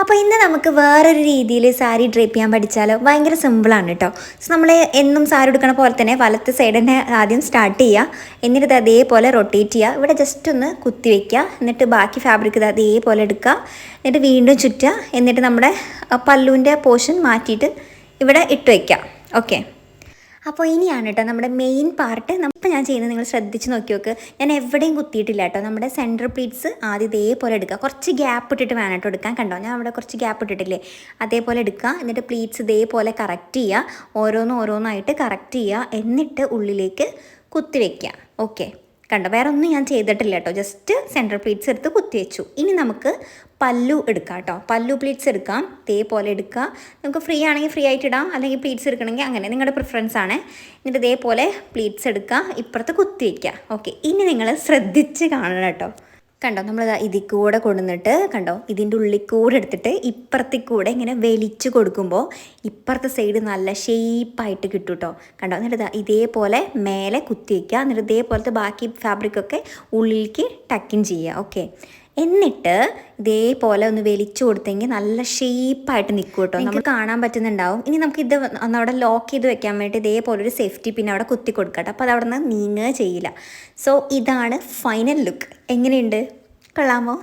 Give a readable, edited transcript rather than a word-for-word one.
അപ്പോൾ ഇന്ന് നമുക്ക് വേറൊരു രീതിയിൽ സാരി ഡ്രേപ്പ് ചെയ്യാൻ പഠിച്ചാലോ. ഭയങ്കര സിമ്പിളാണ് കേട്ടോ. സോ നമ്മൾ എന്നും സാരി എടുക്കണ പോലെ തന്നെ വലത്തെ സൈഡ് തന്നെ ആദ്യം സ്റ്റാർട്ട് ചെയ്യുക. എന്നിട്ട് ഇത് അതേപോലെ റൊട്ടേറ്റ് ചെയ്യുക. ഇവിടെ ജസ്റ്റ് ഒന്ന് കുത്തി വയ്ക്കുക. എന്നിട്ട് ബാക്കി ഫാബ്രിക് ഇത് അതേപോലെ എടുക്കുക. എന്നിട്ട് വീണ്ടും ചുറ്റുക. എന്നിട്ട് നമ്മുടെ പല്ലുവിൻ്റെ പോർഷൻ മാറ്റിയിട്ട് ഇവിടെ ഇട്ട് വയ്ക്കുക. ഓക്കെ, അപ്പോൾ ഇനിയാണ് കേട്ടോ നമ്മുടെ മെയിൻ പാർട്ട്. ഇപ്പോൾ ഞാൻ ചെയ്യുന്നത് നിങ്ങൾ ശ്രദ്ധിച്ച് നോക്കി നോക്ക്. ഞാൻ എവിടെയും കുത്തിയിട്ടില്ല കേട്ടോ. നമ്മുടെ സെൻറ്റർ പ്ലീറ്റ്സ് ആദ്യം ഇതേപോലെ എടുക്കുക. കുറച്ച് ഗ്യാപ്പ് ഇട്ടിട്ട് വേണം കേട്ടോ എടുക്കാൻ. കണ്ടോ, ഞാൻ അവിടെ കുറച്ച് ഗ്യാപ്പ് ഇട്ടിട്ടില്ലേ, അതേപോലെ എടുക്കുക. എന്നിട്ട് പ്ലീറ്റ്സ് ഇതേപോലെ കറക്റ്റ് ചെയ്യുക. ഓരോന്നായിട്ട് കറക്റ്റ് ചെയ്യുക. എന്നിട്ട് ഉള്ളിലേക്ക് കുത്തി വയ്ക്കുക. ഓക്കെ, കണ്ടോ, വേറെ ഒന്നും ഞാൻ ചെയ്തിട്ടില്ല കേട്ടോ. ജസ്റ്റ് സെൻറ്റർ പ്ലീറ്റ്സ് എടുത്ത് കുത്തി വെച്ചു. ഇനി നമുക്ക് പല്ലു എടുക്കാം കേട്ടോ. പല്ലു പ്ലീറ്റ്സ് എടുക്കാം. ഇതേപോലെ എടുക്കുക. നമുക്ക് ഫ്രീ ആണെങ്കിൽ ഫ്രീ ആയിട്ട് ഇടാം, അല്ലെങ്കിൽ പ്ലീറ്റ്സ് എടുക്കണമെങ്കിൽ അങ്ങനെ, നിങ്ങളുടെ പ്രിഫറൻസ് ആണ്. എന്നിട്ട് ഇതേപോലെ പ്ലീറ്റ്സ് എടുക്കുക, ഇപ്പുറത്ത് കുത്തി വയ്ക്കുക. ഓക്കെ, ഇനി നിങ്ങൾ ശ്രദ്ധിച്ച് കാണണം കേട്ടോ. കണ്ടോ, നമ്മൾ ഇതിൽ കൂടെ കൊണ്ടുവന്നിട്ട് കണ്ടോ, ഇതിൻ്റെ ഉള്ളിൽ കൂടെ എടുത്തിട്ട് ഇപ്പുറത്തിൽ കൂടെ ഇങ്ങനെ വലിച്ചു കൊടുക്കുമ്പോൾ ഇപ്പുറത്തെ സൈഡ് നല്ല ഷേപ്പായിട്ട് കിട്ടും കേട്ടോ. കണ്ടോ, എന്നിട്ട് ഇതേപോലെ മേലെ കുത്തി വയ്ക്കുക. എന്നിട്ട് ഇതേപോലത്തെ ബാക്കി ഫാബ്രിക്കൊക്കെ ഉള്ളിലേക്ക് ടക്കിൻ ചെയ്യുക. ഓക്കെ, എന്നിട്ട് ഇതേപോലെ ഒന്ന് വലിച്ചു കൊടുത്തെങ്കിൽ നല്ല ഷേപ്പായിട്ട് നിൽക്കും കേട്ടോ. നമുക്ക് കാണാൻ പറ്റുന്നുണ്ടാവും. ഇനി നമുക്ക് ഇത് അവിടെ ലോക്ക് ചെയ്ത് വെക്കാൻ വേണ്ടി ഇതേപോലെ ഒരു സേഫ്റ്റി പിന്നെ അവിടെ കുത്തി കൊടുക്കട്ടെ. അപ്പോൾ അത് അവിടെ നിന്ന് നീങ്ങുക ചെയ്യില്ല. സോ ഇതാണ് ഫൈനൽ ലുക്ക്. എങ്ങനെയുണ്ട്, കൊള്ളാമോ?